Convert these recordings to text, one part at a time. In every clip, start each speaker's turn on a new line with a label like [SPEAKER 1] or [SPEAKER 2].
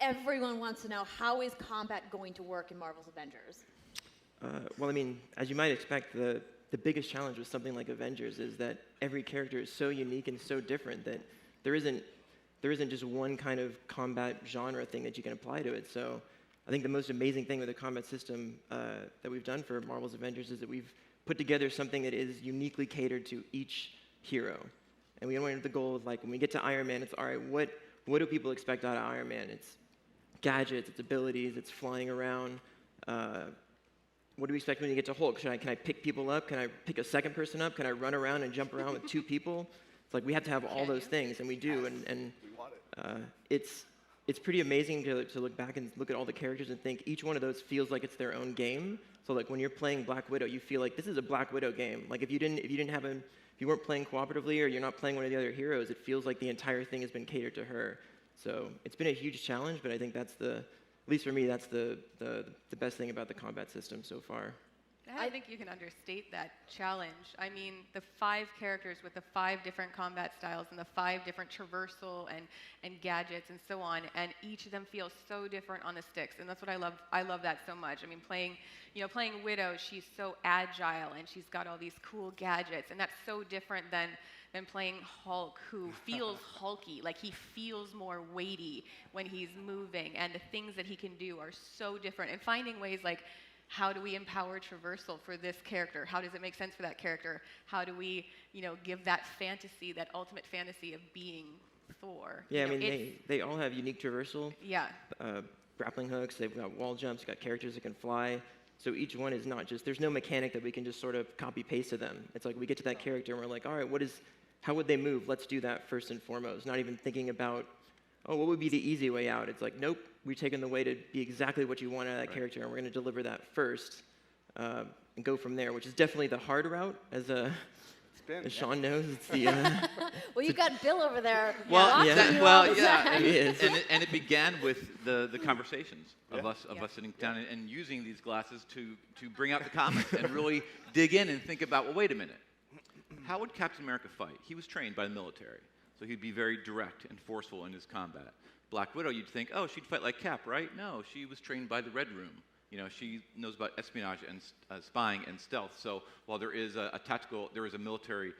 [SPEAKER 1] everyone wants to know, how is combat going to work in Marvel's Avengers?
[SPEAKER 2] Well, I mean, as you might expect, the biggest challenge with something like Avengers is that every character is so unique and so different that there isn't just one kind of combat genre thing that you can apply to it. So I think the most amazing thing with the combat system that we've done for Marvel's Avengers is that we've put together something that is uniquely catered to each hero. And we went with the goal of, like, when we get to Iron Man, it's all right, what do people expect out of Iron Man? It's gadgets, it's abilities, it's flying around. What do we expect when you get to Hulk? Can I pick people up? Can I pick a second person up? Can I run around and jump around with two people? It's like we have to have all those things, and we do. And
[SPEAKER 3] We want
[SPEAKER 2] it's pretty amazing to look back and look at all the characters and think each one of those feels like it's their own game. So like when you're playing Black Widow, you feel like this is a Black Widow game. Like if you weren't playing cooperatively or you're not playing one of the other heroes, it feels like the entire thing has been catered to her. So it's been a huge challenge, but I think that's at least for me, that's the best thing about the combat system so far.
[SPEAKER 4] I don't think you can understate that challenge. I mean, the 5 characters with the 5 different combat styles and the 5 different traversal and gadgets and so on, and each of them feels so different on the sticks, and that's what I love. I love that so much. I mean, playing Widow, she's so agile and she's got all these cool gadgets, and that's so different than playing Hulk, who feels hulky, like he feels more weighty when he's moving, and the things that he can do are so different. And finding ways like, how do we empower traversal for this character? How does it make sense for that character? How do we, give that fantasy, that ultimate fantasy of being Thor?
[SPEAKER 2] Yeah, I mean, they all have unique traversal.
[SPEAKER 4] Yeah.
[SPEAKER 2] Grappling hooks, they've got wall jumps, got characters that can fly. So each one is not just, there's no mechanic that we can just sort of copy paste to them. It's like we get to that character and we're like, all right, how would they move? Let's do that first and foremost. Not even thinking about, oh, what would be the easy way out? It's like, nope, we're taking the way to be exactly what you want out of that character, and we're going to deliver that first and go from there, which is definitely the hard route, as Sean knows. It's the
[SPEAKER 1] well, you've got Bill over there.
[SPEAKER 5] Well,
[SPEAKER 2] yeah, it is.
[SPEAKER 5] And it began with the conversations of us sitting down and using these glasses to bring out the comics and really dig in and think about, well, wait a minute. How would Captain America fight? He was trained by the military, so he'd be very direct and forceful in his combat. Black Widow, you'd think, oh, she'd fight like Cap, right? No, she was trained by the Red Room. She knows about espionage and spying and stealth. So while there is a military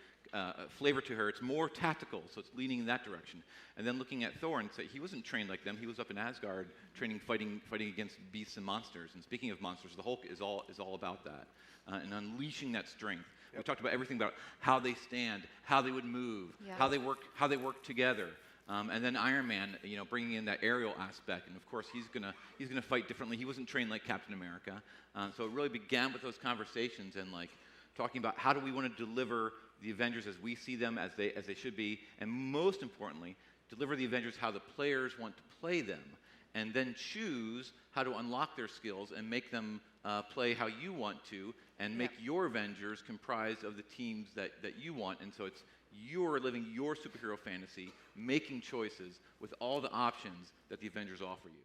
[SPEAKER 5] flavor to her, it's more tactical, so it's leaning in that direction. And then looking at Thor and say, he wasn't trained like them. He was up in Asgard training, fighting against beasts and monsters. And speaking of monsters, the Hulk is all about that and unleashing that strength. Yep. We talked about everything about how they stand, how they would move, how they work together. And then Iron Man, bringing in that aerial aspect, and of course he's gonna fight differently. He wasn't trained like Captain America, so it really began with those conversations and like talking about how do we want to deliver the Avengers as we see them, as they should be, and most importantly, deliver the Avengers how the players want to play them, and then choose how to unlock their skills and make them play how you want to, and make your Avengers comprised of the teams that you want, and so it's you're living your superhero fantasy, making choices with all the options that the Avengers offer you.